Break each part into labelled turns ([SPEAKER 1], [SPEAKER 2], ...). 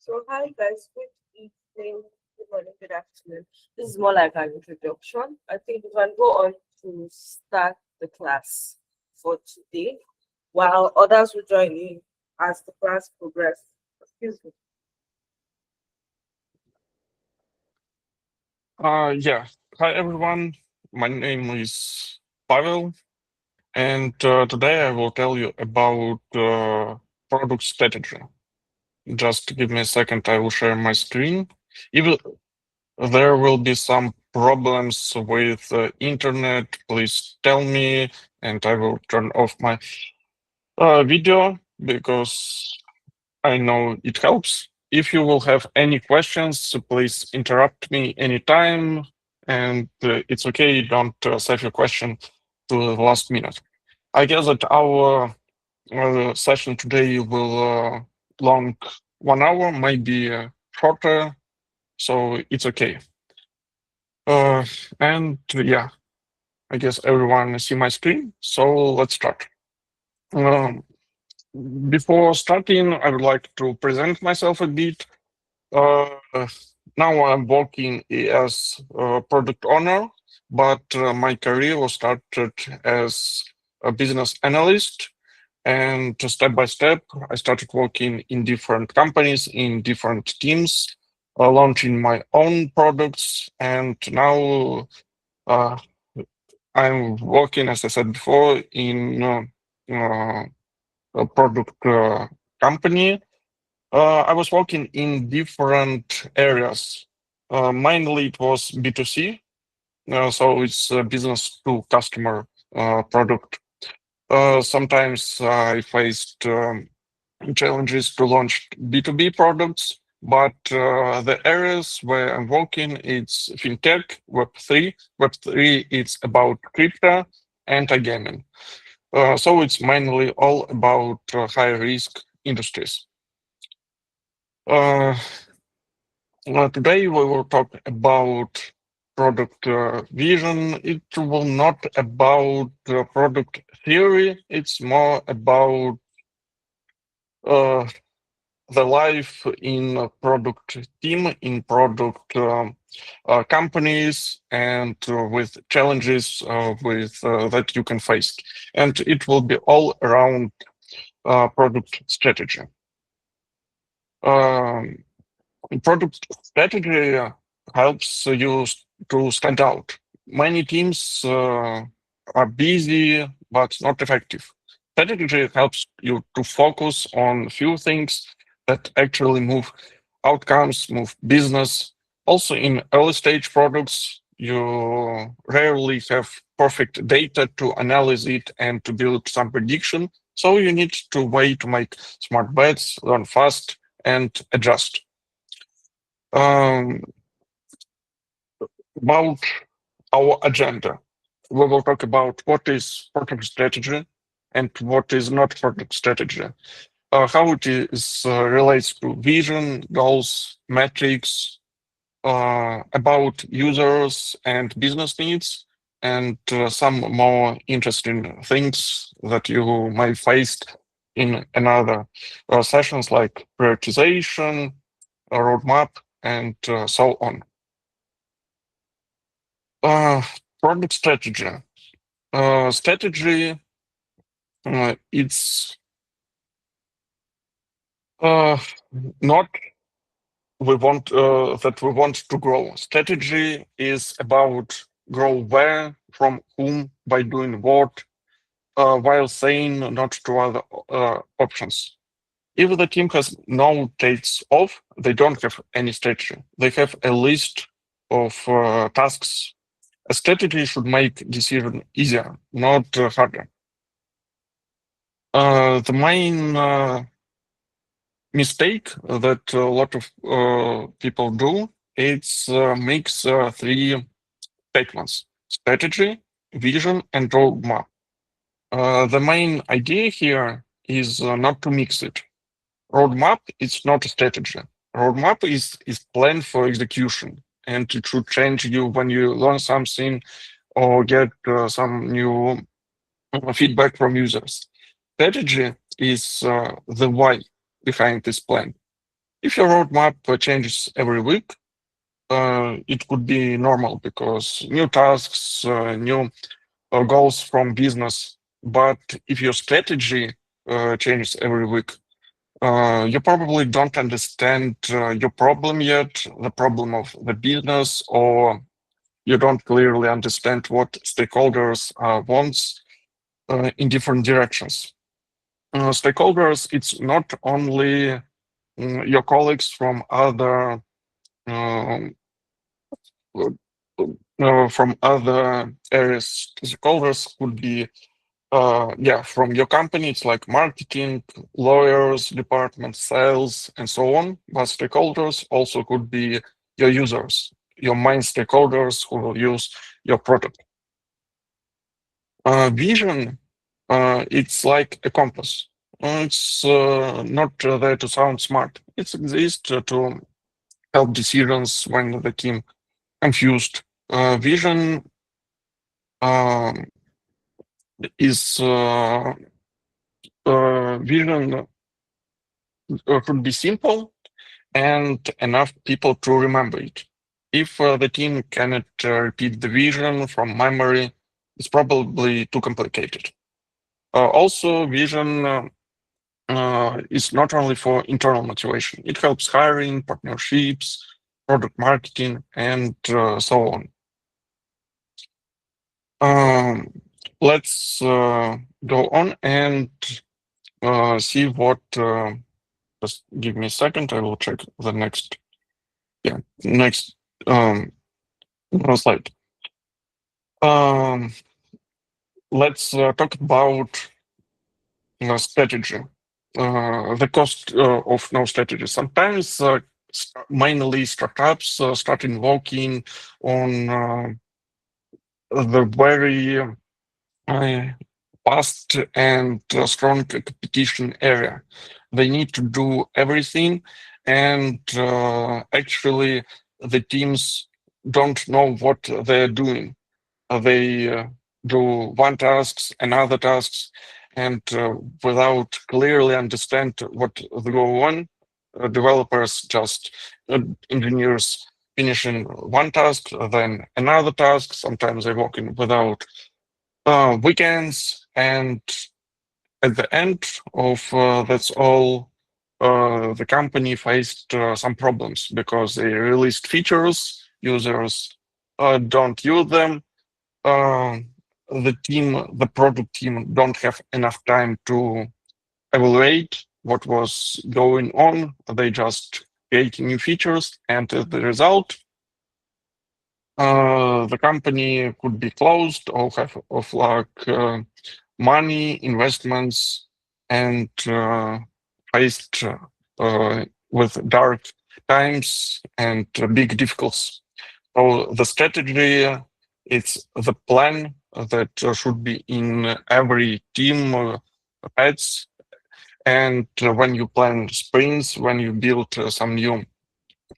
[SPEAKER 1] So, hi guys, good evening, good morning, good afternoon. This is more like an introduction. I think we can go on to start the class for today, while others will join in as the class progresses. Excuse me.
[SPEAKER 2] Yeah. Hi, everyone. My name is Pavel, and today I will tell you about product strategy. Just give me a second, I will share my screen. If there will be some problems with internet, please tell me, and I will turn off my video because I know it helps. If you will have any questions, please interrupt me anytime, and it's okay. Don't save your question to the last minute. I guess that our session today will long 1 hour, maybe shorter, so it's okay. And yeah, I guess everyone see my screen, so let's start. Um, Before starting, I would like to present myself a bit. Uh, Now I'm working as a product owner, but my career was started as a business analyst. And step by step, I started working in different companies, in different teams, launching my own products. And now uh, I'm working, as I said before, in a product company. I was working in different areas. Mainly it was B2C, so it's a business to customer product. Sometimes I faced challenges to launch B2B products, but the areas where I'm working, it's fintech, Web3. Web3, it's about crypto and iGaming. So it's mainly all about high risk industries. Uh, Today we will talk about product vision. It will not about product theory. It's more about uh, the life in a product team, in product companies, and with challenges with that you can face. And it will be all around product strategy. Um, Product strategy helps you to stand out. Many teams are busy but not effective. Strategy helps you to focus on few things that actually move outcomes, move business. Also, in early stage products, you rarely have perfect data to analyze it and to build some prediction. So you need to wait to make smart bets, learn fast, and adjust. Um, about our agenda, we will talk about what is product strategy and what is not product strategy, how it is relates to vision, goals, metrics, about users and business needs, and some more interesting things that you might face in another sessions like prioritization, a roadmap, and so on. Uh, Product strategy. Strategy, it's uh, not we want to grow. Strategy is about grow where, from whom, by doing what, while saying not to other options. If the team has no takes off, they don't have any strategy. They have a list of tasks. A strategy should make decision easier, not harder. The main mistake that a lot of people do, it's mix three statements: strategy, vision, and roadmap. The main idea here is not to mix it. Roadmap is not a strategy. Roadmap is plan for execution, and it should change you when you learn something or get some new feedback from users. Strategy is the why behind this plan. If your roadmap changes every week, it could be normal because new tasks, new goals from business. But if your strategy changes every week, you probably don't understand your problem yet, the problem of the business, or you don't clearly understand what stakeholders wants in different directions. Stakeholders, it's not only your colleagues from other um, from other areas. Stakeholders could be from your company. It's like marketing, lawyers, department, sales, and so on. But stakeholders also could be your users, your main stakeholders who will use your product. Vision, it's like a compass. It's not there to sound smart. It exists to help decisions when the team confused. Vision um, is vision should be simple and enough people to remember it. If the team cannot repeat the vision from memory, it's probably too complicated. Also, vision is not only for internal motivation. It helps hiring, partnerships, product marketing, and so on. Let's go on and see what. Just give me a second. I will check the next. Yeah, next slide. Let's talk about strategy. The cost of no strategy. Sometimes, mainly startups start invoking on the very fast and strong competition area. They need to do everything, and actually, the teams don't know what they're doing. They do one tasks, another tasks, and without clearly understand what go on, developers just engineers finishing one task, then another task. Sometimes they're working without weekends, and at the end of that's all, the company faced some problems because they released features, users don't use them, the product team don't have enough time to evaluate what was going on. They just create new features, and as the result, the company could be closed or have of like money, investments, and faced with dark times and big difficulties. So the strategy, it's the plan that should be in every team heads. And when you plan sprints, when you build some new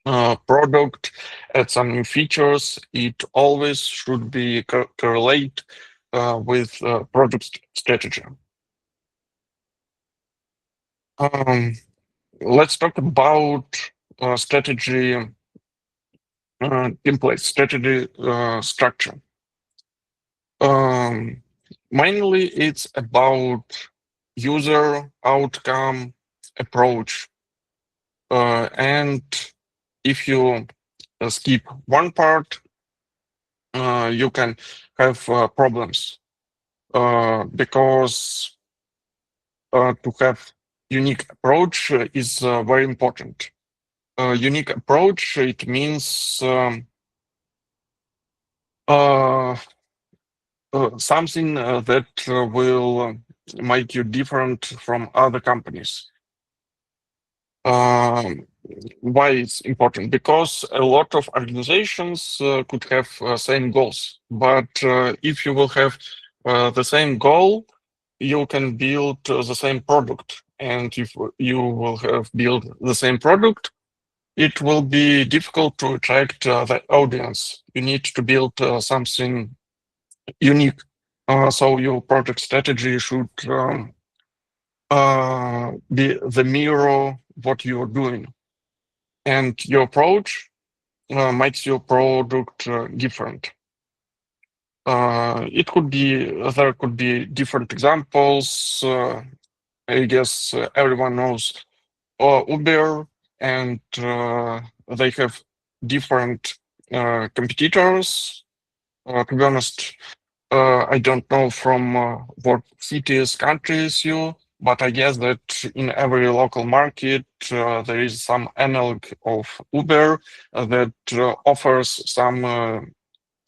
[SPEAKER 2] product, add some new features, it always should be correlate with product strategy. Let's talk about strategy template, strategy structure. Mainly, it's about user outcome approach, and if you skip one part, you can have problems because to have unique approach is very important. Unique approach, it means something that will make you different from other companies. Why it's important? Because a lot of organizations could have same goals, but if you will have the same goal, you can build the same product. And if you will have built the same product, it will be difficult to attract the audience. You need to build something unique. So your product strategy should be the mirror what you're doing. and your approach makes your product different. It could be there could be different examples. I guess everyone knows Uber, and they have different competitors. To be honest, I don't know from what cities, countries you, but I guess that in every local market there is some analog of Uber that offers some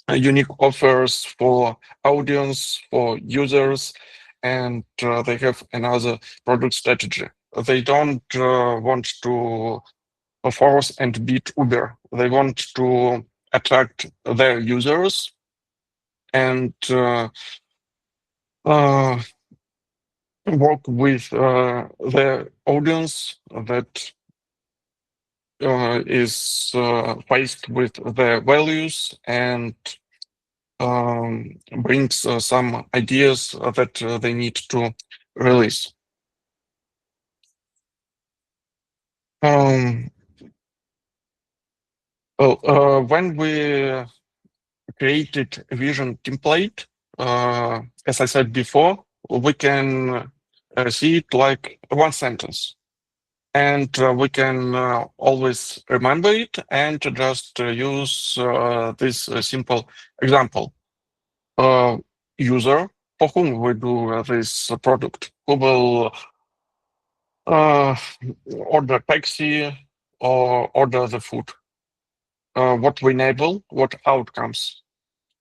[SPEAKER 2] unique offers for audience, for users, and they have another product strategy. They don't want to force and beat Uber. They want to attract their users and uh, work with the audience that is faced with their values and brings some ideas that they need to release. Well, when we created a vision template, as I said before, we can see it like one sentence. And we can always remember it and just use this simple example. User for whom we do this product, who will order taxi or order the food, what we enable, what outcomes,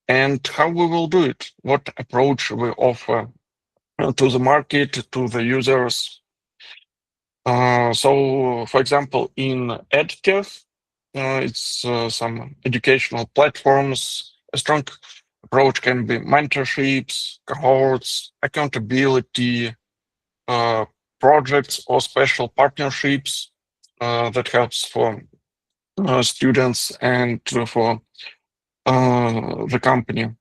[SPEAKER 2] and how we will do it, what approach we offer to the market, to the users. So, for example, in EdTech, it's some educational platforms. A strong approach can be mentorships, cohorts, accountability, projects or special partnerships that helps for students and for the company.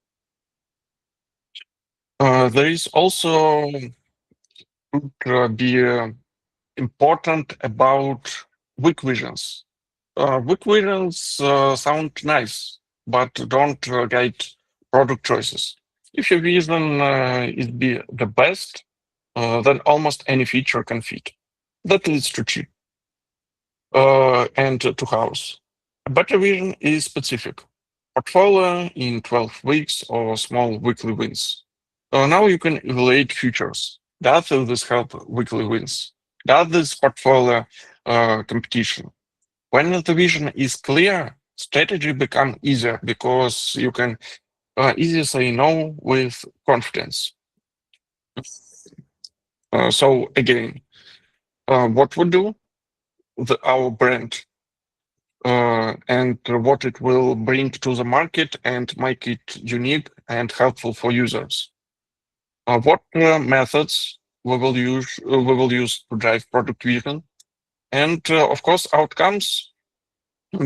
[SPEAKER 2] There is also be important about weak visions. Weak visions sound nice, but don't guide product choices. If your vision is be the best, then almost any feature can fit. That leads to cheap and to house. A better vision is specific. Portfolio in 12 weeks or small weekly wins. Now you can evaluate futures. Does this help weekly wins? Does this portfolio competition? When the vision is clear, strategy become easier because you can easily say no with confidence. So again, what we do, our brand, and what it will bring to the market and make it unique and helpful for users. What methods we will use to drive product vision, and of course outcomes,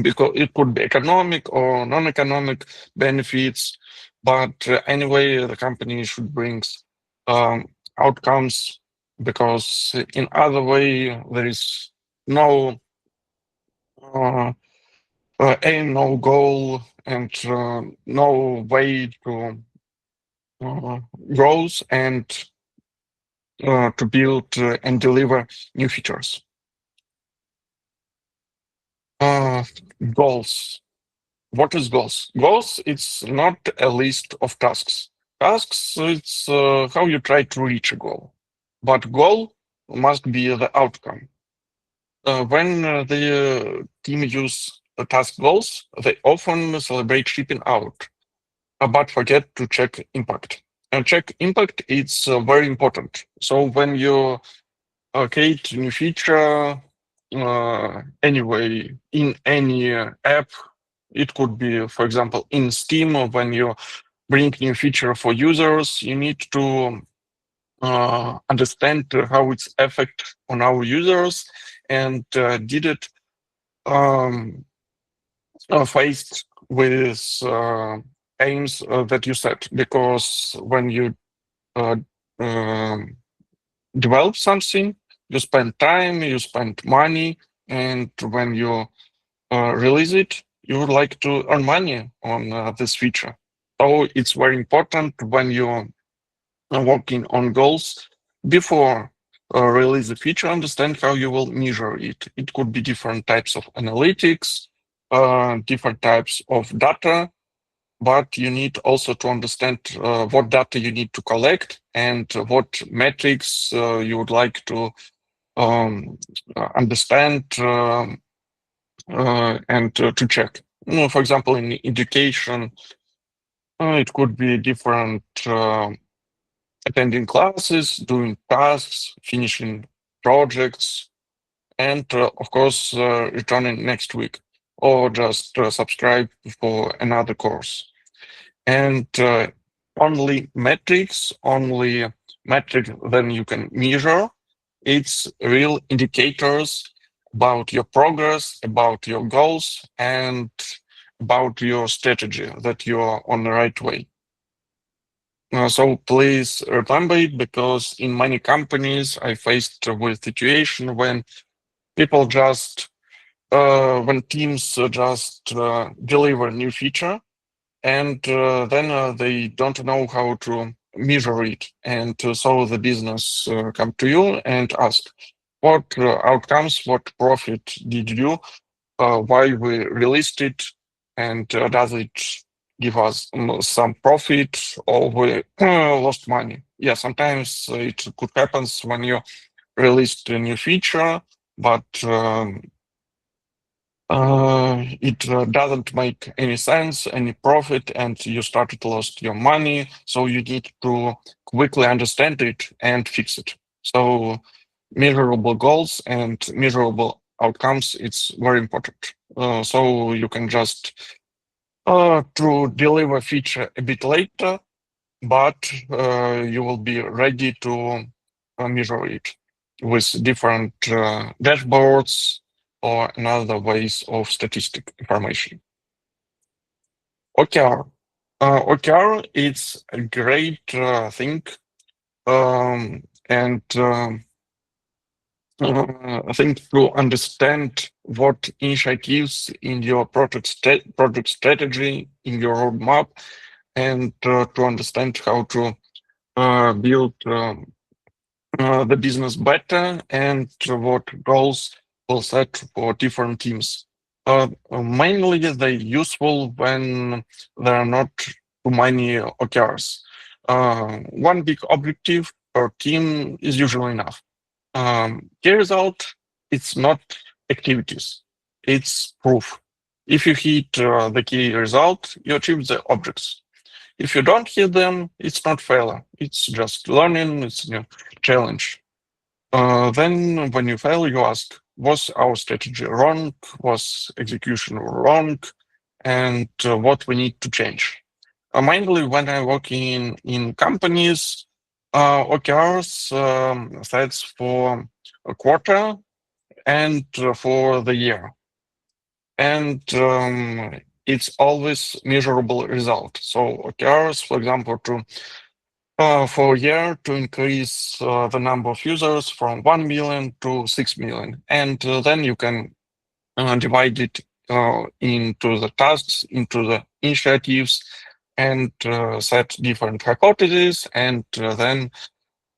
[SPEAKER 2] because it could be economic or non-economic benefits, but anyway the company should bring outcomes, because in other way there is no aim, no goal, and no way to growth and to build and deliver new features. Goals. What is goals? Goals, it's not a list of tasks. Tasks, it's how you try to reach a goal. But goal must be the outcome. When the team use task goals, they often celebrate shipping out, but forget to check impact. And check impact, it's very important. So when you create new feature, anyway, in any app, it could be, for example, in Steam, when you bring new feature for users, you need to understand how its effect on our users, and did it faced with aims that you set. Because when you uh, um, develop something, you spend time, you spend money, and when you release it, you would like to earn money on this feature. So it's very important when you're working on goals before release the feature, understand how you will measure it. It could be different types of analytics, different types of data, but you need also to understand what data you need to collect and what metrics you would like to understand and to check. For example, in education, it could be different attending classes, doing tasks, finishing projects, and of course, returning next week, or just subscribe for another course. And only metrics then you can measure. It's real indicators about your progress, about your goals, and about your strategy that you are on the right way. So please remember it, because in many companies I faced with situation when people just when teams just deliver a new feature, and then they don't know how to measure it, and so the business come to you and ask what outcomes, what profit did you, why we released it, and does it give us some profit, or we lost money. Yeah, sometimes it could happen when you released a new feature, but it doesn't make any sense, any profit, and you started to lose your money. So you need to quickly understand it and fix it. So measurable goals and measurable outcomes, it's very important. So you can just to deliver feature a bit later, but you will be ready to measure it with different dashboards or another ways of statistic information. OKR. OKR is a great thing, and I think to understand what initiatives in your project strategy, in your roadmap, and to understand how to build the business better, and what goals will set for different teams. Mainly they're useful when there are not too many OKRs. One big objective per team is usually enough. Key result, it's not activities, it's proof. If you hit the key result, you achieve the objects. If you don't hit them, it's not failure. It's just learning. It's a new challenge. Then when you fail, you ask, was our strategy wrong? Was execution wrong? And what we need to change? Mainly when I work in companies, OKRs sets for a quarter and for the year. And it's always measurable result. So OKRs, for example, for a year to increase the number of users from 1 million to 6 million. And then you can divide it into the tasks, into the initiatives, and set different hypotheses. And then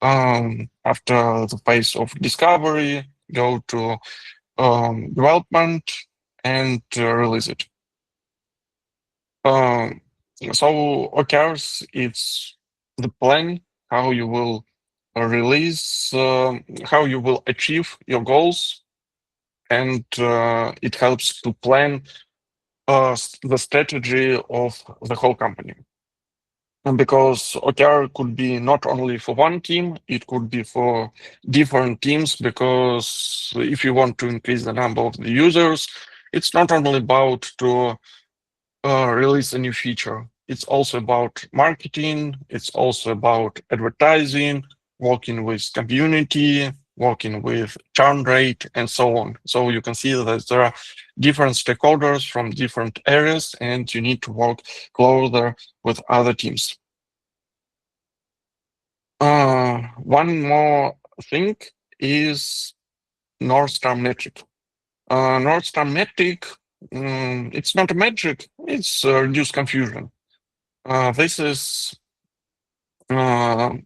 [SPEAKER 2] after the phase of discovery, go to development and release it. So OKRs, it's the plan how you will release, how you will achieve your goals, and it helps to plan the strategy of the whole company. And because OKR could be not only for one team, it could be for different teams, because if you want to increase the number of the users, it's not only about to release a new feature. It's also about marketing. It's also about advertising, working with community, working with churn rate, and so on. So you can see that there are different stakeholders from different areas, and you need to work closer with other teams. One more thing is North Star metric. North Star metric it's not a metric, it's reduce confusion. This is the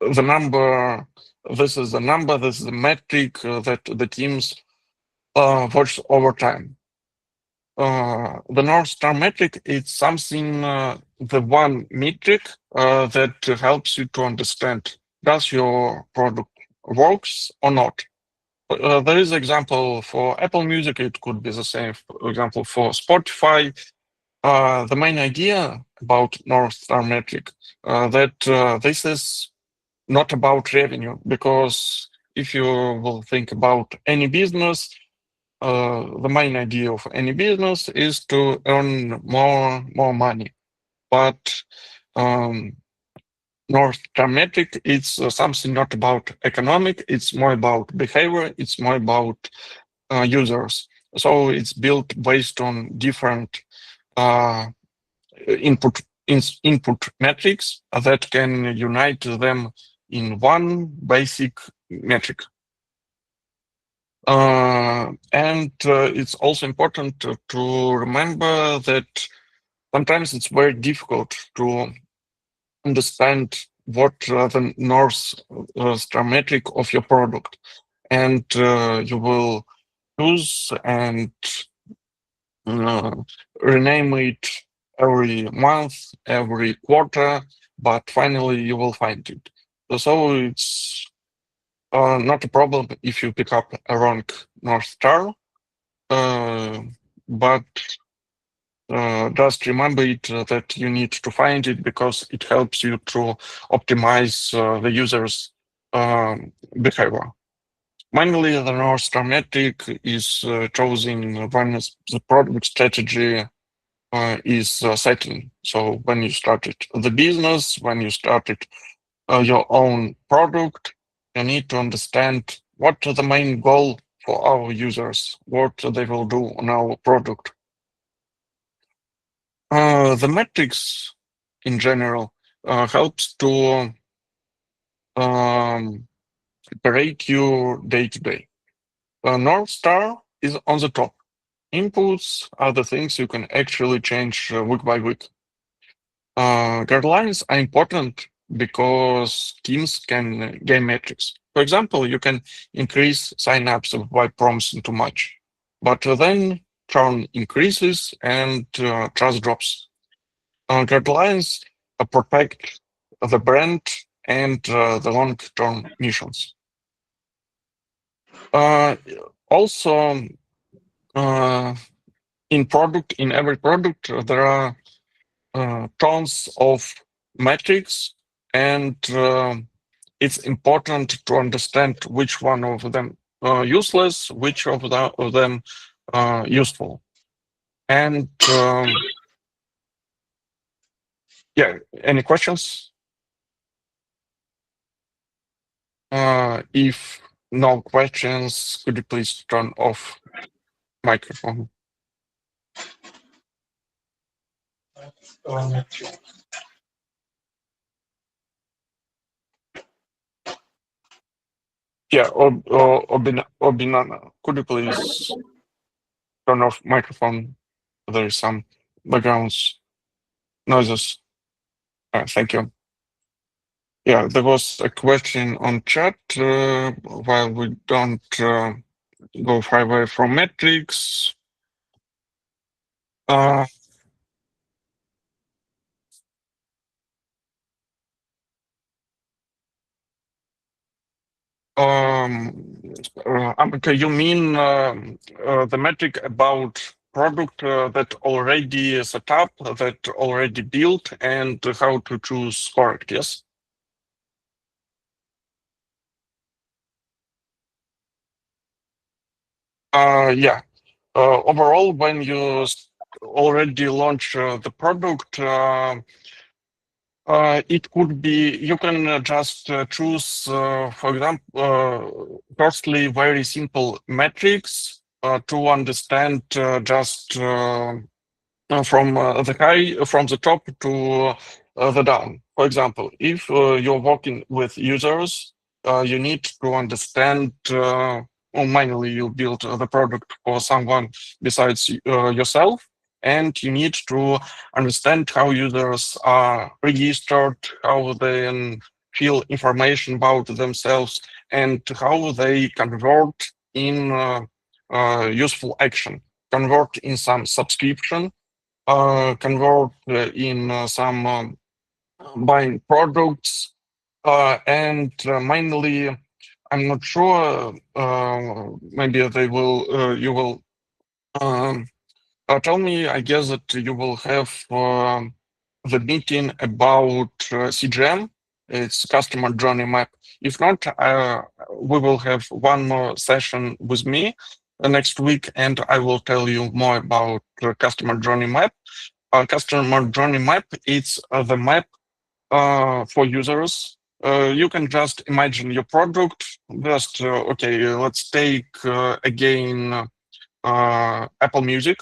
[SPEAKER 2] number, this is the number, this is the metric that the teams watch over time. The North Star metric is something, the one metric that helps you to understand, does your product works or not? There is example for Apple Music, it could be the same, for example, for Spotify. The main idea about North Star metric that this is not about revenue, because if you will think about any business, the main idea of any business is to earn more money. But North Star metric, it's something not about economic, it's more about behavior, it's more about users. So it's built based on different input metrics that can unite them in one basic metric. And it's also important to remember that sometimes it's very difficult to understand what the North Star metric of your product, and you will choose and rename it every month, every quarter, but finally you will find it. So it's not a problem if you pick up a wrong North Star, but just remember it that you need to find it because it helps you to optimize the user's behavior. Mainly, the North Star metric is chosen when the product strategy is setting. So when you started the business, when you started your own product, you need to understand what the main goal for our users, what they will do on our product. The metrics in general helps to operate your day-to-day. North Star is on the top. Inputs are the things you can actually change week by week. Guidelines are important because teams can gain metrics. For example, you can increase signups by promising too much, but then churn increases and trust drops. Guidelines protect the brand and the long-term missions. Also, in every product, there are tons of metrics, and it's important to understand which one of them useless, which of them useful. And yeah, any questions? If no questions, could you please turn off microphone? Yeah, Obinana, could you please turn off microphone? There is some backgrounds noises. Thank you. Yeah, there was a question on chat. While we don't go far away from metrics, okay, you mean the metric about product that already set up, that already built, and how to choose correct, yes? Yeah. Overall, when you already launch the product, it could be, you can just choose, for example, firstly, very simple metrics to understand just from from the top to the down. For example, if you're working with users, you need to understand or mainly you build the product for someone besides yourself, and you need to understand how users are registered, how they feel information about themselves, and how they convert in useful action, convert in some subscription, convert in some buying products, and mainly, I'm not sure. Maybe they will. You will tell me. I guess that you will have the meeting about CGM. It's customer journey map. If not, we will have one more session with me next week, and I will tell you more about customer journey map. Customer journey map. It's the map for users. You can just imagine your product. Just okay. Let's take again Apple Music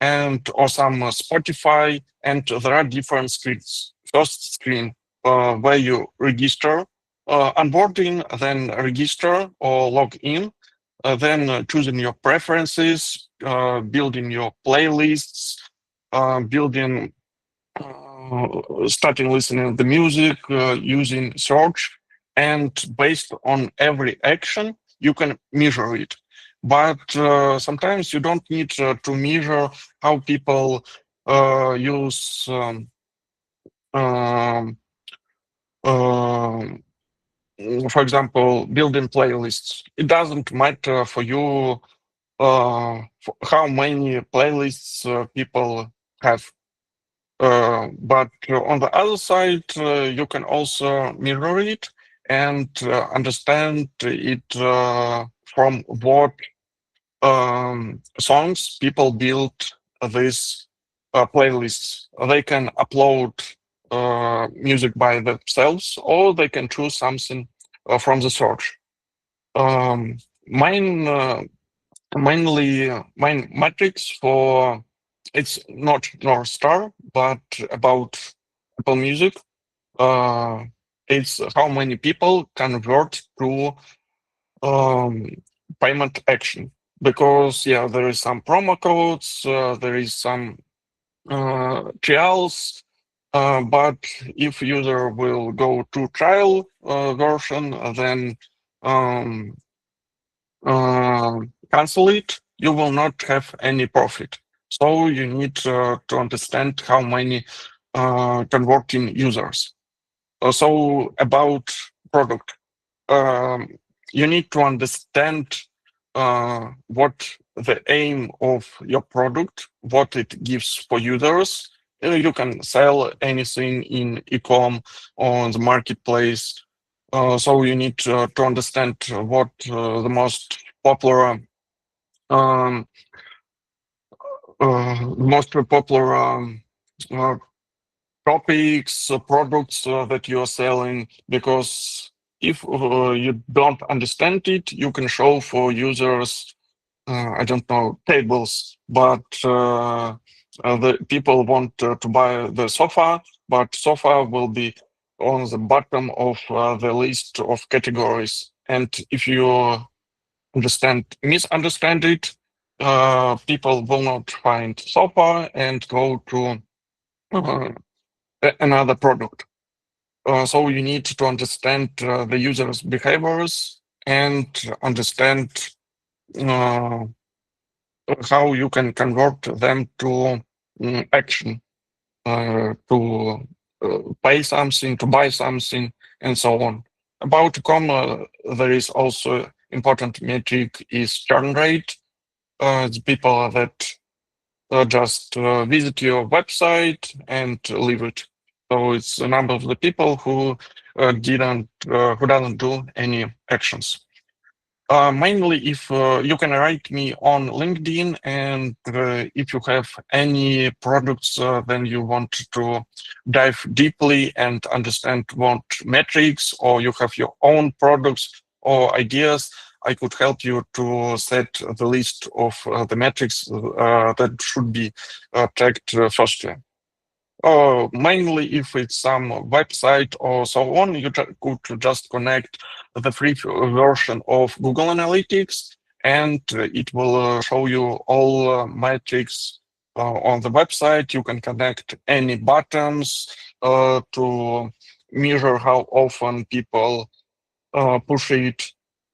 [SPEAKER 2] and or some Spotify, and there are different screens. First screen where you register, onboarding, then register or log in, then choosing your preferences, building your playlists, building starting listening the music, using search, and based on every action, you can measure it. But sometimes you don't need to measure how people use, um, um, for example, building playlists. It doesn't matter for you how many playlists people have. But on the other side, you can also mirror it and understand it from what songs people build these playlists. They can upload music by themselves, or they can choose something from the search. Mine mainly main metrics for it's not North Star, but about Apple Music. Uh, it's how many people convert to um, payment action. Because yeah, there is some promo codes, there is some trials, but if user will go to trial version, then um, cancel it, you will not have any profit. So you need to understand how many converting users. So about product, um, you need to understand what the aim of your product, what it gives for users. You can sell anything in e-com or on the marketplace. So you need to understand what the most popular um, uh, topics, products that you are selling, because if you don't understand it, you can show for users, I don't know, tables, but the people want to buy the sofa, but sofa will be on the bottom of the list of categories. And if you misunderstand it, people will not find sofa and go to uh, another product. So you need to understand the user's behaviors and understand uh, how you can convert them to action, to pay something, to buy something, and so on. About com, there is also important metric is churn rate. It's people that just visit your website and leave it. So it's a number of the people who who doesn't do any actions. Mainly, if you can write me on LinkedIn, and if you have any products, then you want to dive deeply and understand what metrics, or you have your own products or ideas, I could help you to set the list of the metrics that should be tracked firstly. Mainly if it's some website or so on, you could just connect the free version of Google Analytics and it will show you all metrics on the website. You can connect any buttons to measure how often people push it.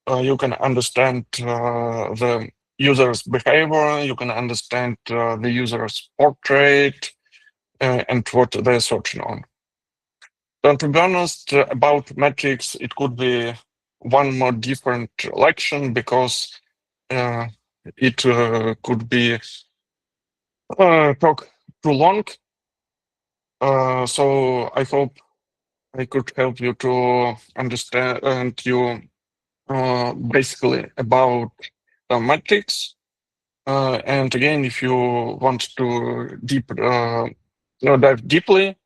[SPEAKER 2] You can understand the user's behavior. You can understand the user's portrait and what they're searching on. To be honest, about metrics, it could be one more different lection because uh, it could be talk too long. So I hope I could help you to understand and you basically about metrics. And again, if you want to dive deeply,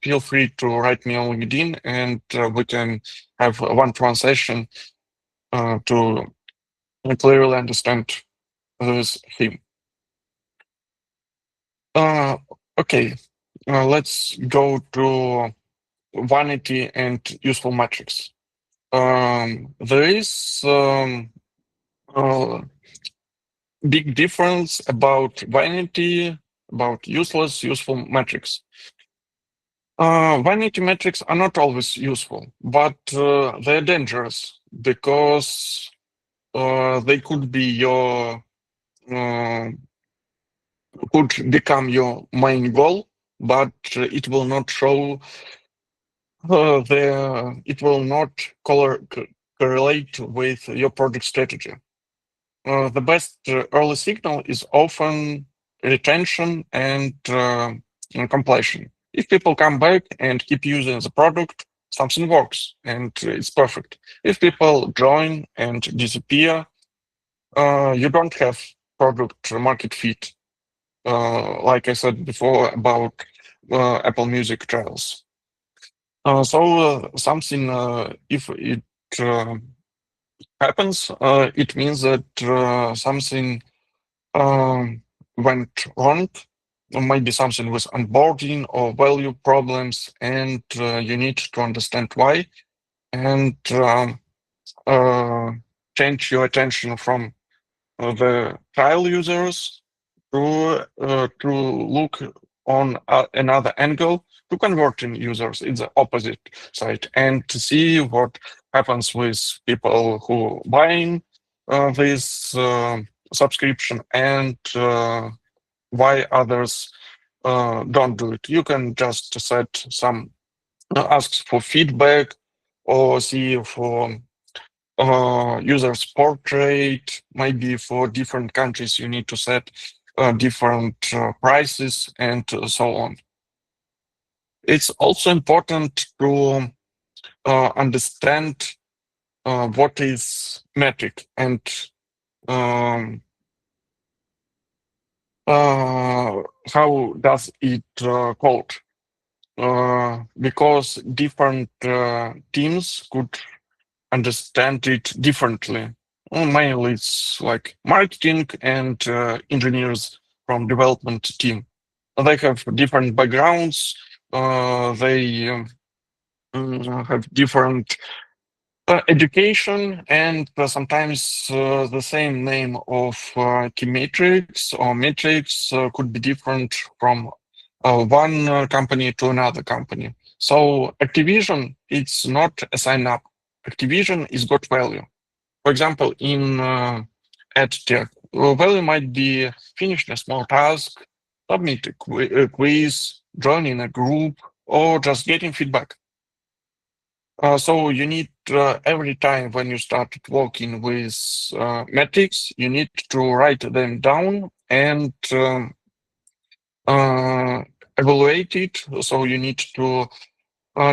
[SPEAKER 2] feel free to write me on LinkedIn, and we can have one translation to clearly understand this theme. Okay, let's go to vanity and useful metrics. There is big difference about vanity, about useful metrics. Vanity metrics are not always useful, but they're dangerous because they could be could become your main goal, but it will not show it will not correlate with your product strategy. The best early signal is often retention and completion. If people come back and keep using the product, something works and it's perfect. If people join and disappear, you don't have product market fit. Like I said before about Apple Music trials. Something, if it happens, it means that something went wrong, or maybe something with onboarding or value problems, and you need to understand why and change your attention from the trial users to look on another angle to converting users in the opposite side and to see what happens with people who buying this subscription and why others don't do it. You can just set some asks for feedback or see for users portrait. Maybe for different countries you need to set different prices and so on. It's also important to understand what is metric and how does it code. Because different teams could understand it differently. Mainly it's like marketing and engineers from development team. They have different backgrounds. They have different education and sometimes the same name of key matrix or matrix could be different from one company to another company. So Activision, it's not a sign up. Activision is got value. For example, in ad tech, value might be finishing a small task, submit a quiz, joining a group, or just getting feedback. So you need every time when you start working with metrics, you need to write them down and evaluate it. So you need to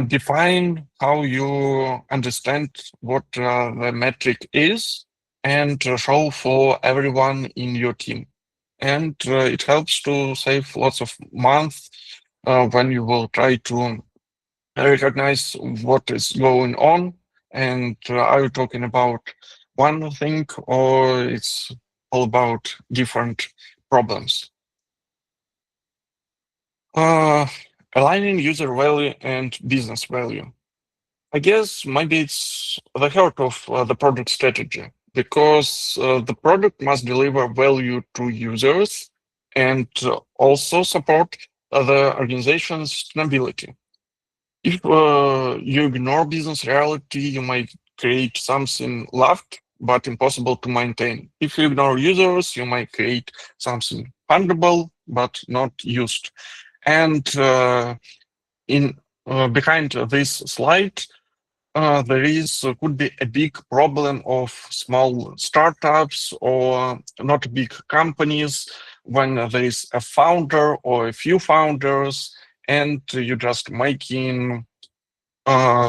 [SPEAKER 2] define how you understand what the metric is and show for everyone in your team. And it helps to save lots of months when you will try to recognize what is going on. And are you talking about one thing or it's all about different problems? Aligning user value and business value. I guess maybe it's the heart of the product strategy because the product must deliver value to users and also support the organization's stability. If you ignore business reality, you might create something loved but impossible to maintain. If you ignore users, you might create something fundable but not used. And in behind this slide, there is could be a big problem of small startups or not big companies when there is a founder or a few founders and you just making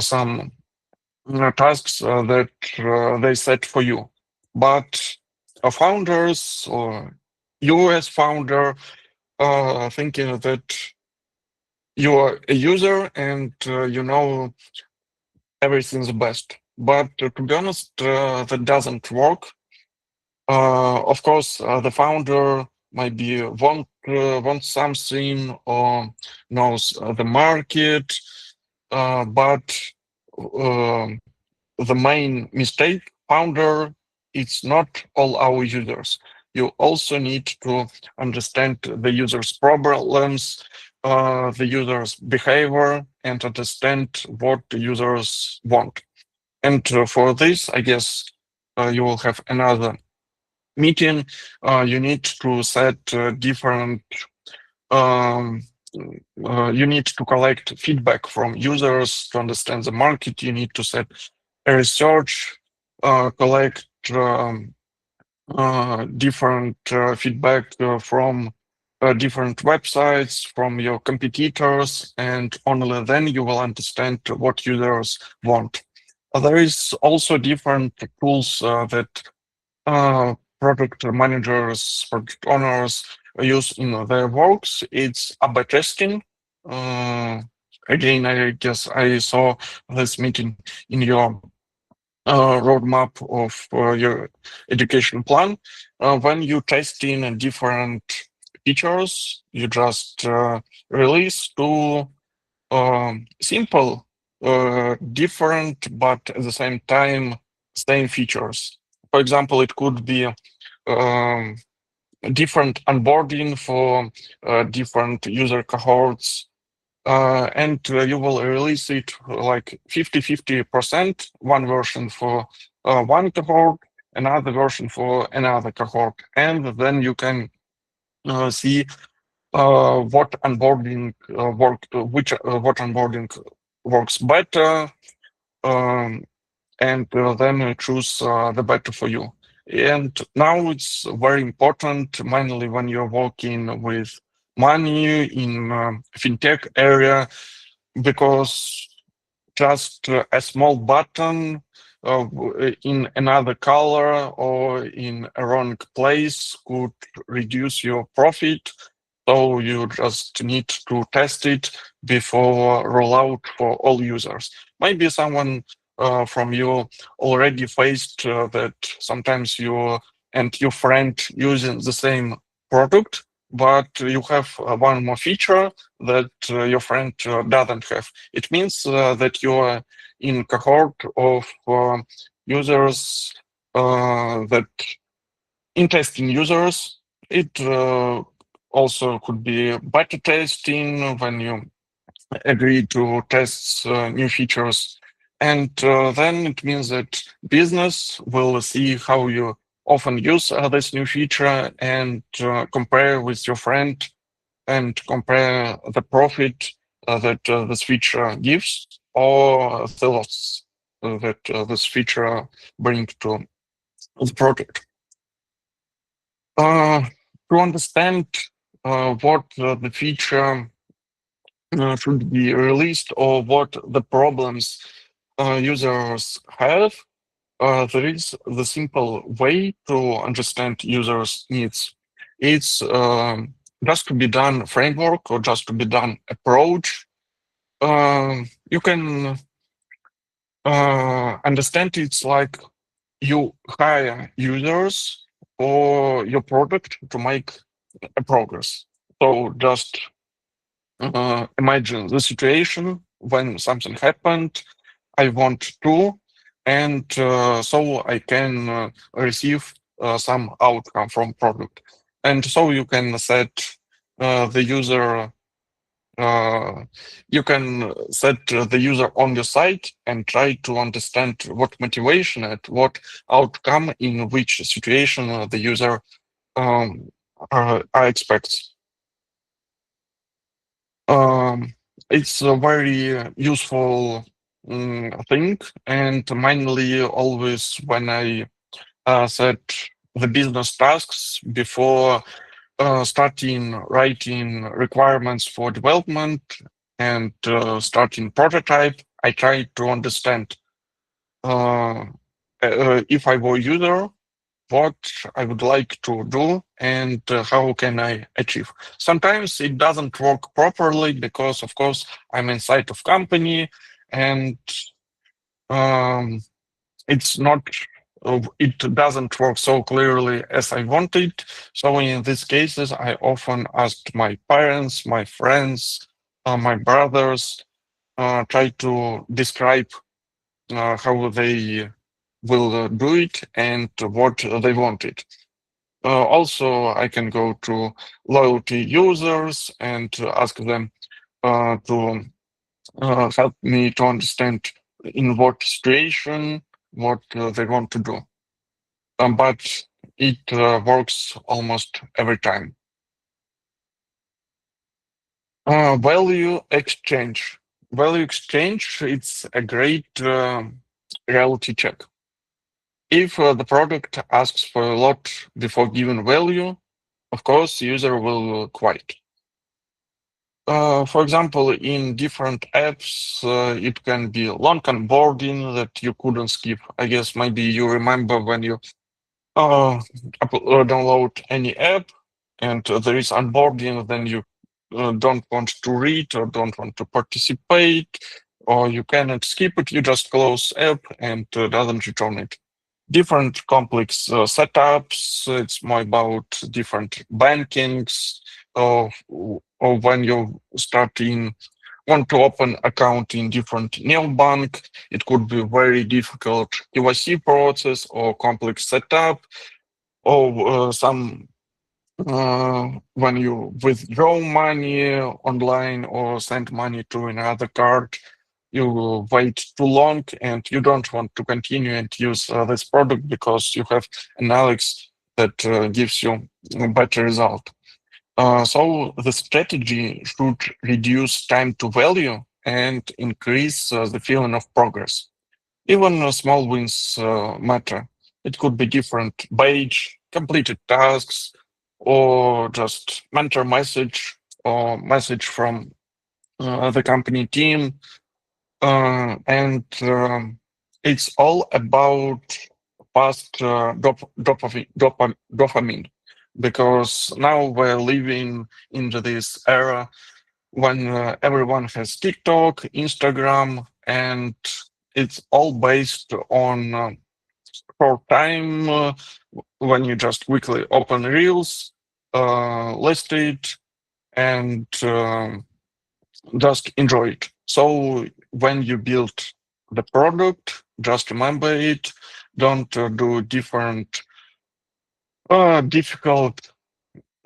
[SPEAKER 2] some tasks that they set for you. But founders or you as founder thinking that you are a user and you know everything's best. But to be honest, that doesn't work. Of course, the founder might be want something or knows the market, but the main mistake, founder, it's not all our users. You also need to understand the user's problems, the user's behavior, and understand what the users want. And for this, I guess you will have another meeting. You need to set different um, you need to collect feedback from users to understand the market. You need to set a research, collect different feedback from different websites, from your competitors, and only then you will understand what users want. There is also different tools that product managers, product owners use in their works. It's A/B testing. Again, I guess I saw this meeting in your roadmap of your education plan. When you testing different features, you just release two simple, different, but at the same time, same features. For example, it could be different onboarding for different user cohorts. And you will release it like 50-50%, one version for one cohort, another version for another cohort. And then you can see what onboarding what onboarding works better, and then choose the better for you. And now it's very important, mainly when you're working with money in fintech area, because just a small button in another color or in a wrong place could reduce your profit. So you just need to test it before rollout for all users. Maybe someone from you already faced that sometimes you and your friend using the same product, but you have one more feature that your friend doesn't have. It means that you are in cohort of users that interesting users. It also could be beta testing when you agree to test new features. And then it means that business will see how you often use this new feature and compare with your friend and compare the profit that this feature gives or the loss that this feature brings to the product. To understand what the feature should be released or what the problems users have, there is the simple way to understand users' needs. It's just to be done framework or just to be done approach. You can understand it's like you hire users for your product to make a progress. So just imagine the situation when something happened. I want to, and so I can receive some outcome from product. And so you can set the user. You can set the user on your site and try to understand what motivation and what outcome in which situation the user expects. It's a very useful thing, and mainly always when I set the business tasks before starting writing requirements for development and starting prototype, I try to understand if I were user, what I would like to do and how can I achieve. Sometimes it doesn't work properly because, of course, I'm inside of company and um, it's not. It doesn't work so clearly as I wanted. So in these cases, I often ask my parents, my friends, my brothers, try to describe how they will do it and what they wanted. Also, I can go to loyalty users and ask them to help me to understand in what situation what they want to do. But it works almost every time. Value exchange. Value exchange, it's a great reality check. If the product asks for a lot before giving value, of course, user will quit. For example, in different apps, it can be long onboarding that you couldn't skip. I guess maybe you remember when you download any app and there is onboarding, then you don't want to read or don't want to participate, or you cannot skip it. You just close app and doesn't return it. Different complex setups. It's more about different bankings, or when you want to open account in different neobank, it could be very difficult KYC process or complex setup, or some when you withdraw money online or send money to another card, you wait too long and you don't want to continue and use this product because you have an Alex that gives you a better result. So the strategy should reduce time to value and increase the feeling of progress. Even small wins matter. It could be different badge, completed tasks, or just mentor message or message from the company team. And it's all about fast dopamine, because now we're living into this era when everyone has TikTok, Instagram, and it's all based on short time when you just quickly open Reels, list it, and just enjoy it. So when you build the product, just remember it. Don't do different difficult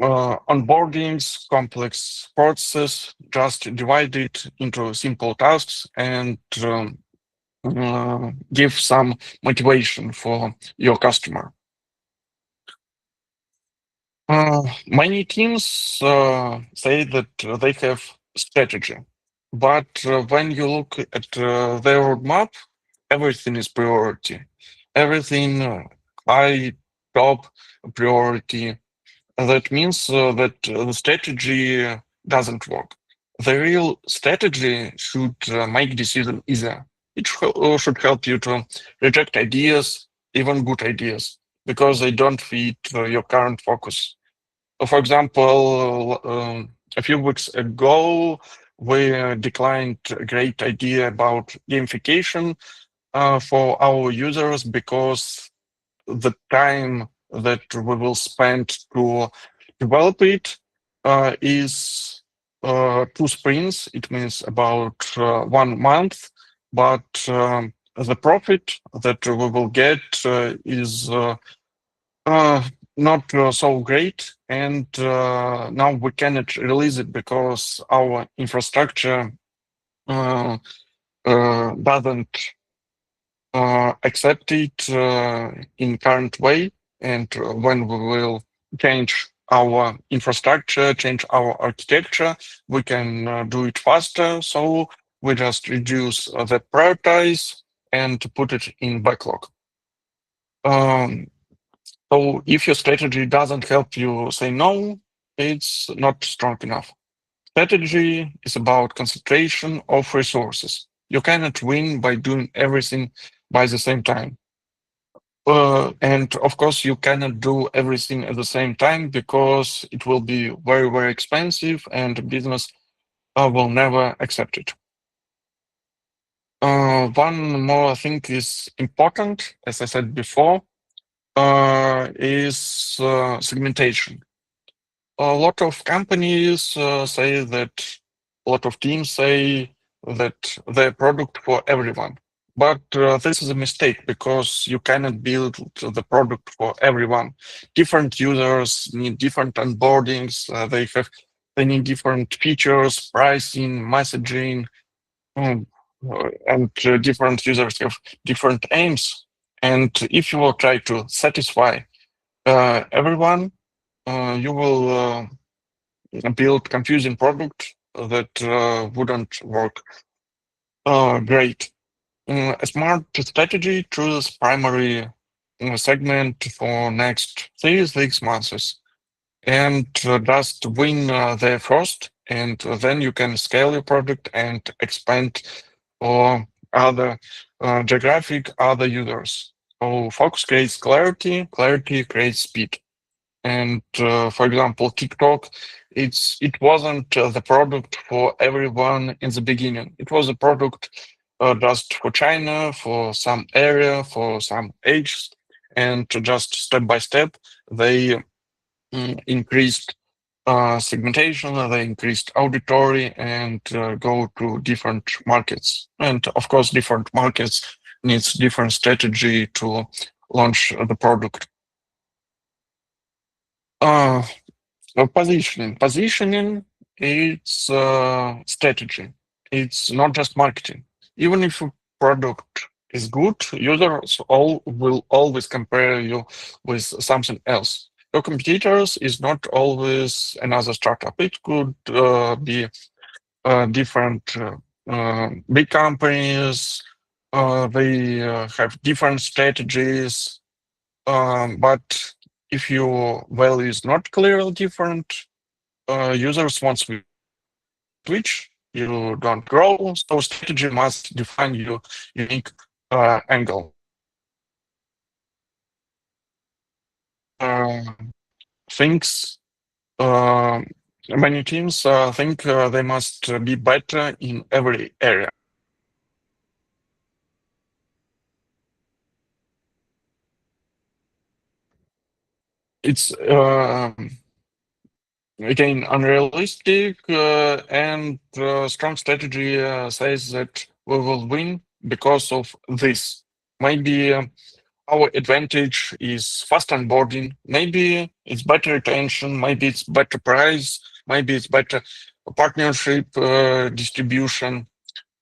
[SPEAKER 2] onboardings, complex processes. Just divide it into simple tasks and give some motivation for your customer. Many teams say that they have strategy, but when you look at their roadmap, everything is priority. Everything high, top priority. That means that the strategy doesn't work. The real strategy should make decision easier. It should help you to reject ideas, even good ideas, because they don't fit your current focus. For example, a few weeks ago, we declined a great idea about gamification for our users because the time that we will spend to develop it is 2 sprints. It means about 1 month, but the profit that we will get is not so great, and now we cannot release it because our infrastructure doesn't accept it in current way. And when we will change our infrastructure, change our architecture, we can do it faster. So we just reduce the prioritize and put it in backlog. So if your strategy doesn't help you say no, it's not strong enough. Strategy is about concentration of resources. You cannot win by doing everything by the same time. And of course, you cannot do everything at the same time because it will be very, very expensive and business will never accept it. One more thing is important, as I said before, is segmentation. A lot of companies say that, a lot of teams say that they're product for everyone. But this is a mistake because you cannot build the product for everyone. Different users need different onboardings. They need different features, pricing, messaging, um, and different users have different aims. And if you will try to satisfy everyone, you will build confusing product that wouldn't work great. A smart strategy: choose primary segment for next 3 6 months and just win there first, and then you can scale your product and expand for other geographic, other users. So focus creates clarity, clarity creates speed. And for example, TikTok, it wasn't the product for everyone in the beginning. It was a product just for China, for some area, for some age, and just step by step they increased segmentation, they increased auditory, and go to different markets. And of course, different markets needs different strategy to launch the product. Uh, Positioning. Positioning, it's strategy. It's not just marketing. Even if a product is good, users all will always compare you with something else. Your competitors is not always another startup. It could be different big companies. They have different strategies. But if your value is not clearly different, users want switch, you don't grow, so strategy must define your unique angle. Uh, things Many teams think they must be better in every area. It's again unrealistic, and strong strategy says that we will win because of this. Maybe our advantage is fast onboarding. Maybe it's better retention. Maybe it's better price. Maybe it's better partnership distribution.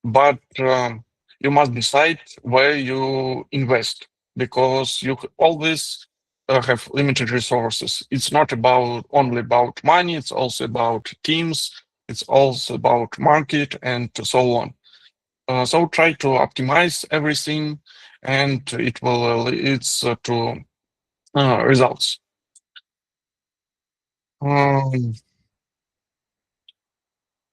[SPEAKER 2] But you must decide where you invest because you always have limited resources. It's not about only about money. It's also about teams. It's also about market and so on. So try to optimize everything, and it will leads to results.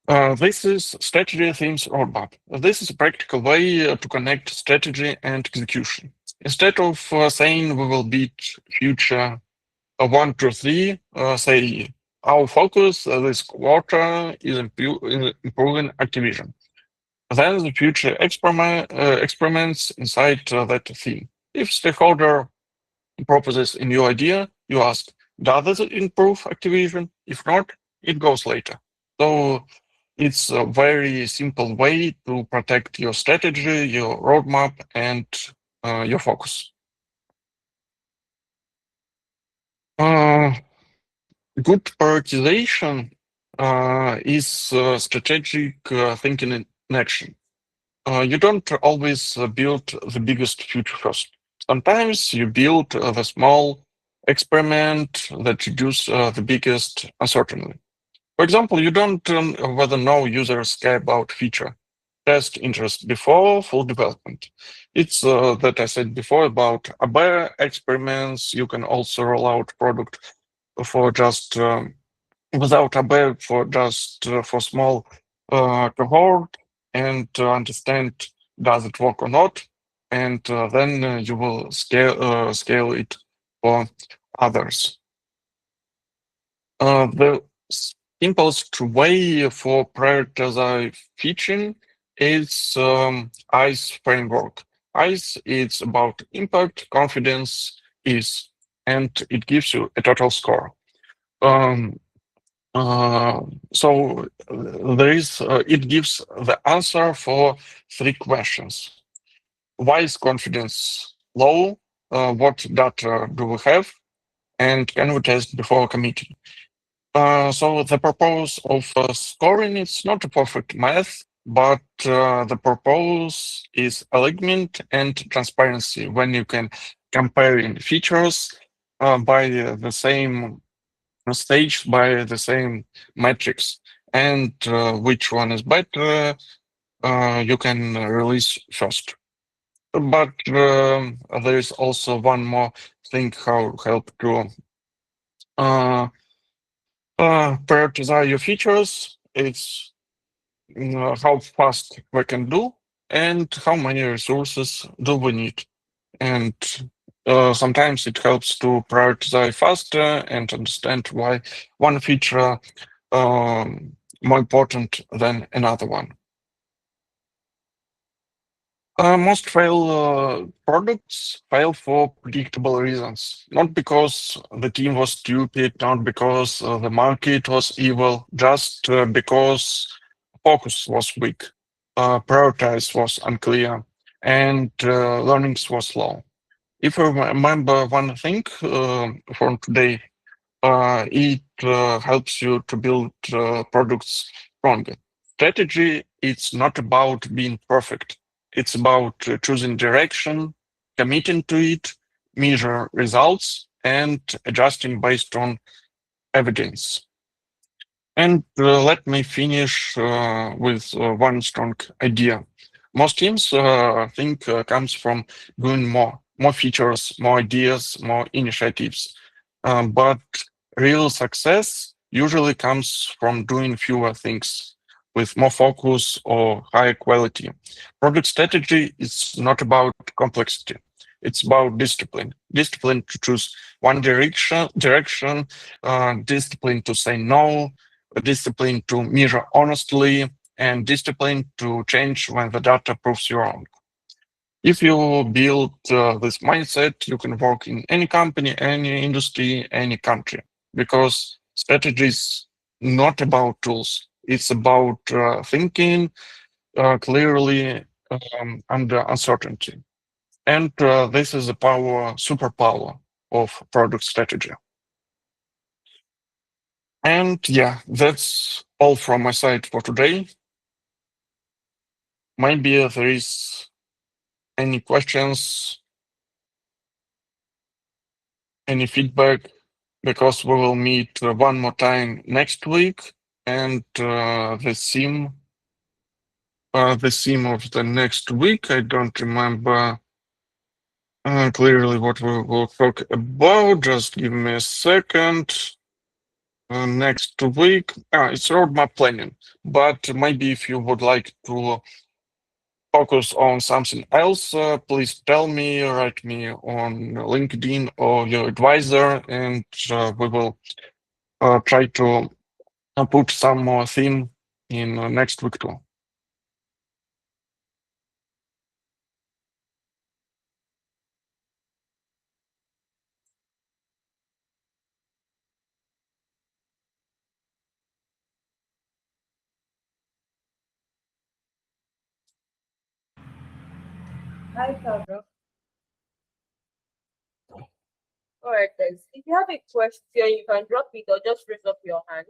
[SPEAKER 2] Um, this is strategy themes roadmap. This is a practical way to connect strategy and execution. Instead of saying we will beat future 1 to 3, say our focus this quarter is improving Activision. Then the future experiments inside that theme. If stakeholder proposes a new idea, you ask, does it improve Activision? If not, it goes later. So It's a very simple way to protect your strategy, your roadmap, and your focus. Uh, Good prioritization is strategic thinking in action. You don't always build the biggest future first. Sometimes you build the small experiment that reduce the biggest uncertainty. For example, you don't whether no users care about feature. Test interest before full development. It's that I said before about AB experiments. You can also roll out product for just without AB for just for small cohort and understand does it work or not, and then you will scale it for others. The simplest way for prioritizing featuring is ICE framework. ICE is about impact, confidence, ease, and it gives you a total score. Um, there is it gives the answer for three questions. Why is confidence low? What data do we have? And can we test before committing? So the purpose of scoring is not a perfect math, but the purpose is alignment and transparency when you can comparing features by the same stage, by the same metrics, and which one is better, you can release first. But there is also one more thing how help to uh, prioritize your features. It's how fast we can do and how many resources do we need. And sometimes it helps to prioritize faster and understand why one feature more important than another one. Most fail products fail for predictable reasons, not because the team was stupid, not because the market was evil, just because focus was weak, prioritize was unclear, and learnings was slow. If you remember one thing from today, it helps you to build products stronger. Strategy, it's not about being perfect. It's about choosing direction, committing to it, measure results, and adjusting based on evidence. And let me finish with one strong idea. Most teams think comes from doing more features, more ideas, more initiatives. But real success usually comes from doing fewer things with more focus or higher quality. Product strategy is not about complexity. It's about discipline. Discipline to choose one direction, discipline to say no, discipline to measure honestly, and discipline to change when the data proves you wrong. If you build this mindset, you can work in any company, any industry, any country, because strategy is not about tools. It's about thinking clearly under uncertainty. And this is the superpower of product strategy. And yeah, that's all from my side for today. Maybe there is any questions, any feedback, because we will meet one more time next week, and the theme of the next week, I don't remember clearly what we will talk about. Just give me a second. Next week, it's roadmap planning. But maybe if you would like to focus on something else, please tell me, write me on LinkedIn or your advisor, and we will try to put some more theme in next week too.
[SPEAKER 1] Hi, Pablo. All right, then. If you have a question, you can drop it or just raise up your hand.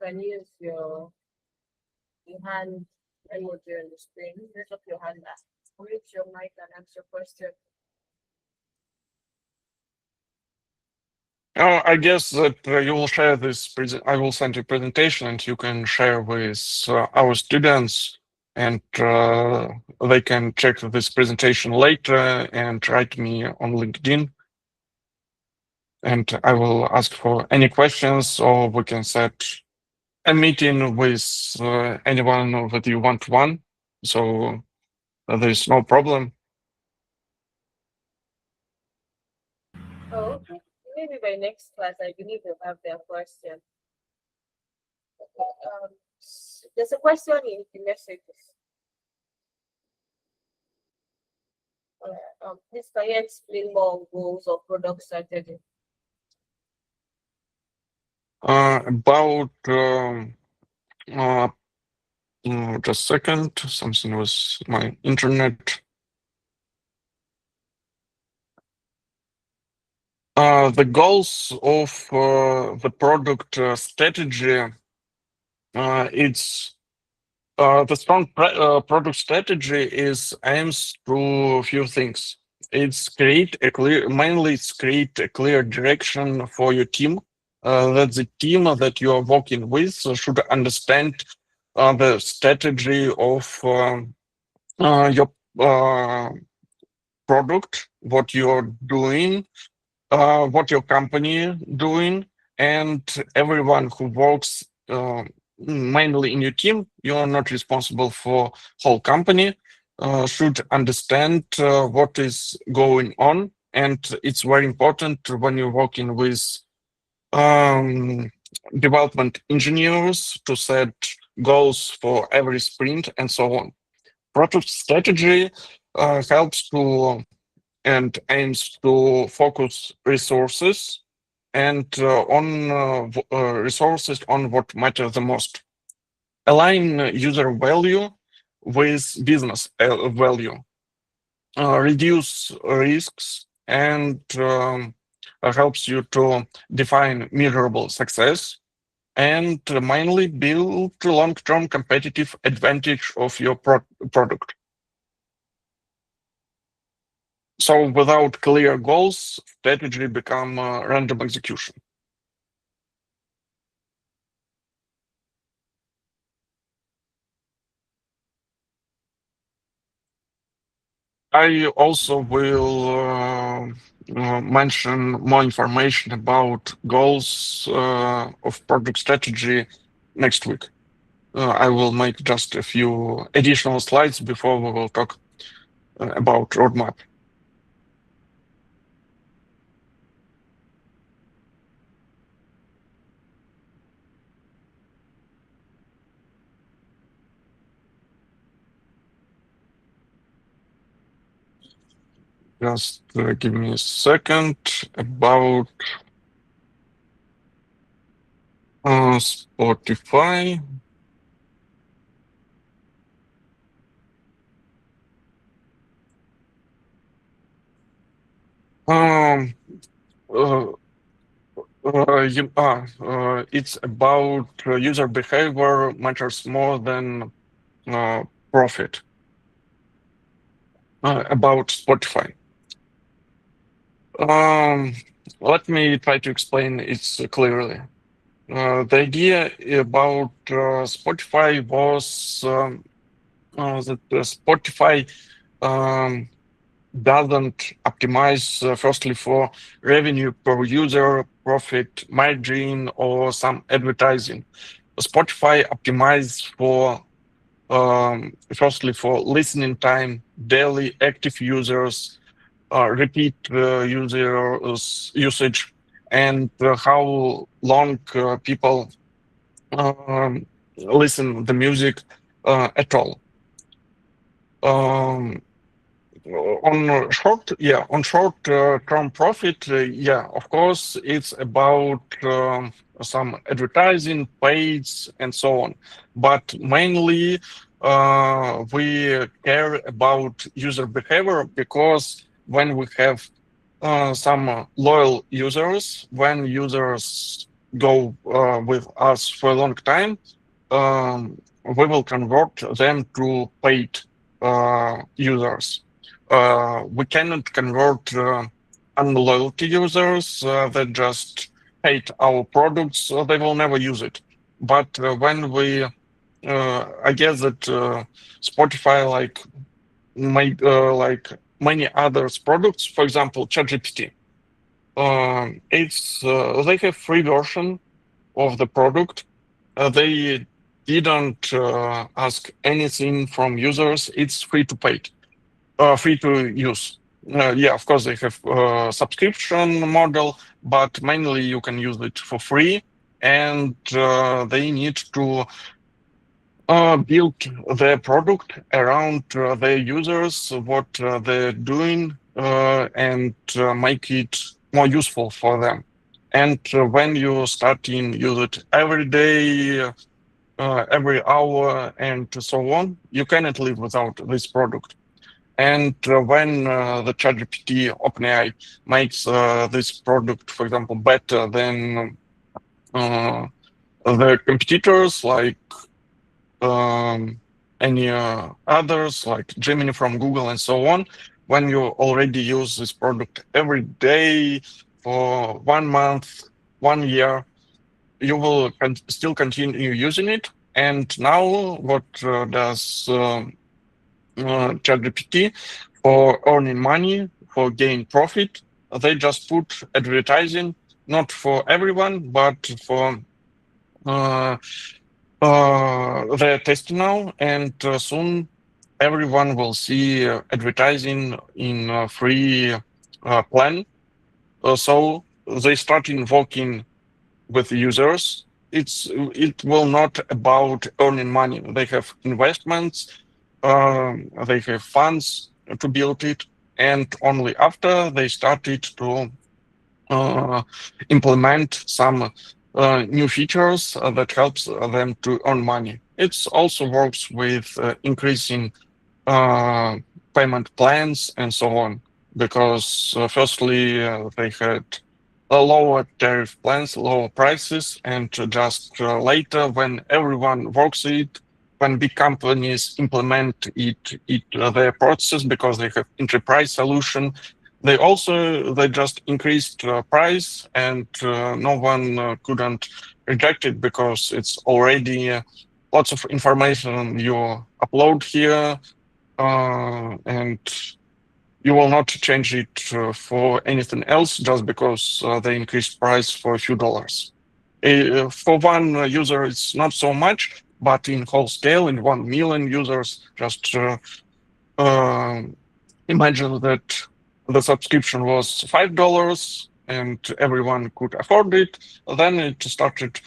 [SPEAKER 1] You can use your hand emoji on the screen. Raise up your hand and raise your mic and ask your question.
[SPEAKER 2] I guess that you will share this. I will send you a presentation, and you can share with our students, and they can check this presentation later and write me on LinkedIn. And I will ask for any questions, or we can set a meeting with anyone that you want one. So there's no problem.
[SPEAKER 1] Oh, okay. Maybe by next class, I believe you'll have their question. There's a question in the messages. Please can you explain more on goals or product strategy?
[SPEAKER 2] About just a second, something was my internet. The goals of the product strategy, it's the strong product strategy is aims to a few things. Mainly it's create a clear direction for your team. That the team that you are working with should understand the strategy of your product, what you're doing, what your company doing, and everyone who works mainly in your team. You are not responsible for whole company. Should understand what is going on, and it's very important when you're working with um, development engineers to set goals for every sprint and so on. Product strategy helps to and aims to focus resources and resources on what matters the most. Align user value with business value. Reduce risks and helps you to define measurable success and mainly build long-term competitive advantage of your product. So without clear goals, strategy become random execution. I also will mention more information about goals of product strategy next week. I will make just a few additional slides before we will talk about roadmap. Just give me a second about Spotify. Um, it's about user behavior matters more than profit. About Spotify. Let me try to explain it clearly. The idea about Spotify was that Spotify doesn't optimize firstly for revenue per user, profit margin, or some advertising. Spotify optimizes for firstly for listening time, daily active users, repeat usage, and how long people listen the music at all. On short term profit, yeah, of course, it's about some advertising, page, and so on. But mainly, we care about user behavior because when we have some loyal users, when users go with us for a long time, we will convert them to paid users. We cannot convert unloyalty users that just hate our products, so they will never use it. But when we, I guess that Spotify, like many others products, for example, ChatGPT, they have free version of the product. They didn't ask anything from users. It's free to pay, free to use. Yeah, of course they have subscription model, but mainly you can use it for free, and they need to build their product around their users, what they're doing, and make it more useful for them. And when you start in use it every day, every hour, and so on, you cannot live without this product. And when the ChatGPT OpenAI makes this product, for example, better than the competitors like any others like Gemini from Google and so on, when you already use this product every day for 1 month, 1 year, you will still continue using it. And now what does ChatGPT for earning money, for gain profit? They just put advertising, not for everyone, but for they're testing now, and soon everyone will see advertising in a free plan. So they start working with users. It will not about earning money. They have investments, they have funds to build it, and only after they started to implement some new features that helps them to earn money. It also works with increasing payment plans and so on, because firstly they had lower tariff plans, lower prices, and just later when everyone works it, when big companies implement their process because they have enterprise solution, they just increased price, and no one couldn't reject it because it's already lots of information you upload here, and you will not change it for anything else just because they increased price for a few dollars. For one user, it's not so much, but in whole scale, in 1 million users, just imagine that the subscription was $5 and everyone could afford it. Then it started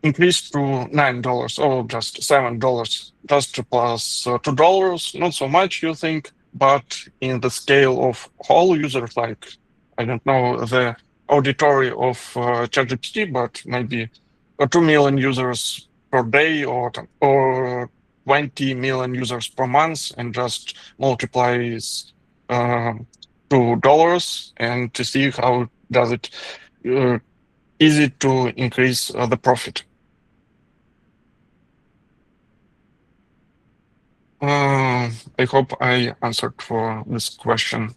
[SPEAKER 2] increased to $9 or just $7, just plus $2. Not so much, you think, but in the scale of whole users, like I don't know the auditory of ChatGPT, but maybe 2 million users per day or 20 million users per month, and just multiplies $2 and to see how does it easy to increase the profit. I hope I answered for this question.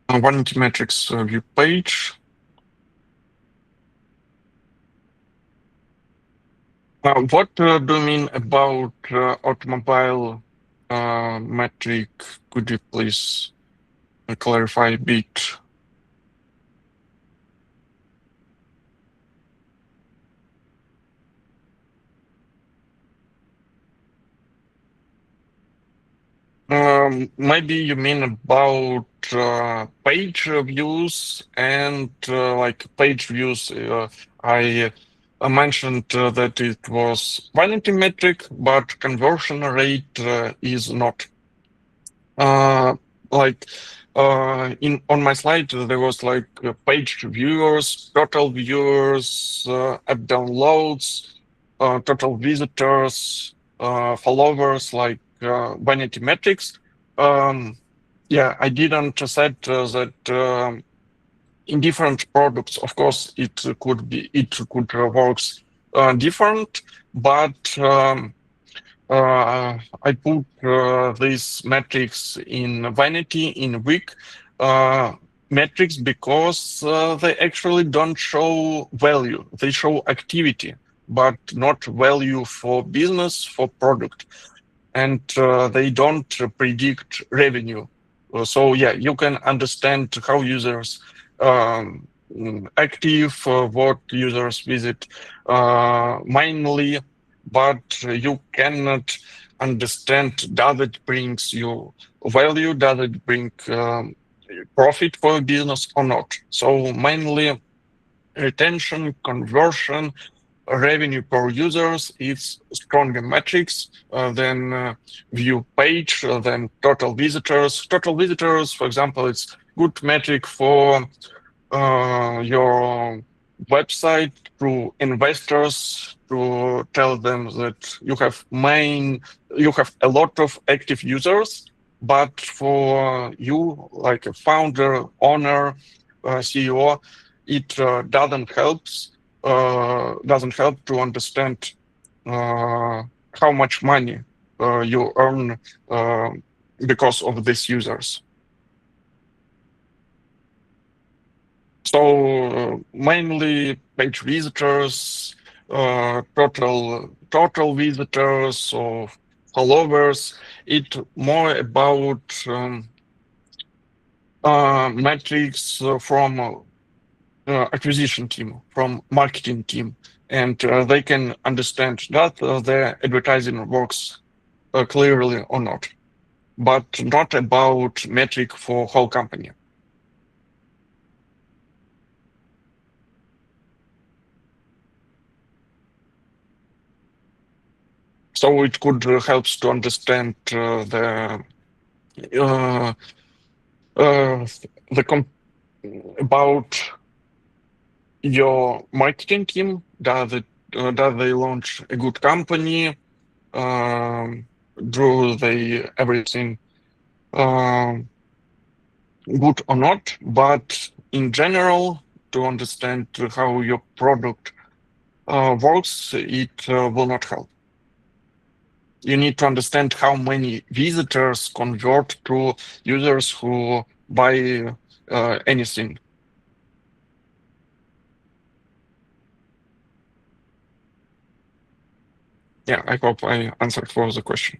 [SPEAKER 2] Vanity metrics view page. What do you mean about automobile metric? Could you please clarify a bit? Maybe you mean about page views, and like page views. I mentioned that it was vanity metric, but conversion rate is not. Like on my slide there was like page viewers, total viewers, app downloads, total visitors, followers, like vanity metrics. Yeah, I didn't said that in different products, of course, it could works different, but I put these metrics in vanity, in weak metrics, because they actually don't show value. They show activity, but not value for business, for product. And they don't predict revenue. So yeah, you can understand how users active, what users visit mainly, but you cannot understand, does it brings you value, does it bring profit for business or not. So mainly retention, conversion, revenue per users is stronger metrics than view page, than total visitors. Total visitors, for example, it's good metric for your website to investors, to tell them that you have a lot of active users, but for you, like a founder, owner, CEO, it doesn't help to understand how much money you earn because of these users. So mainly page visitors, total visitors or followers. It more about metrics from acquisition team, from marketing team, and they can understand that the advertising works clearly or not, but not about metric for whole company. So it could helps to understand uh, about your marketing team. Does they launch a good company? Do they everything good or not? But in general, to understand how your product works, it will not help. You need to understand how many visitors convert to users who buy anything. Yeah, I hope I answered for the question.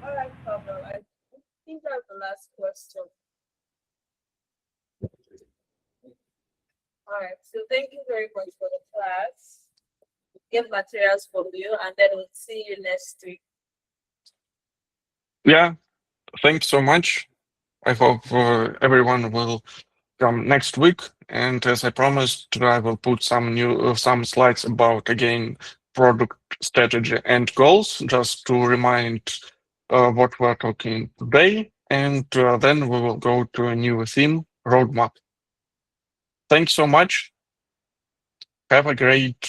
[SPEAKER 1] All right, Pavel, I think that's the last question. All right, so thank you very much for the class. Get materials from you, and then we'll see you next week.
[SPEAKER 2] Yeah, thanks so much. I hope everyone will come next week. And as I promised, I will put some slides about again product strategy and goals, just to remind what we're talking today. And then we will go to a new theme, roadmap. Thanks so much. Have a great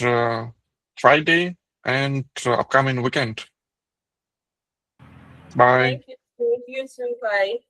[SPEAKER 2] Friday and upcoming weekend. Bye.
[SPEAKER 1] Thank you. You too. Bye.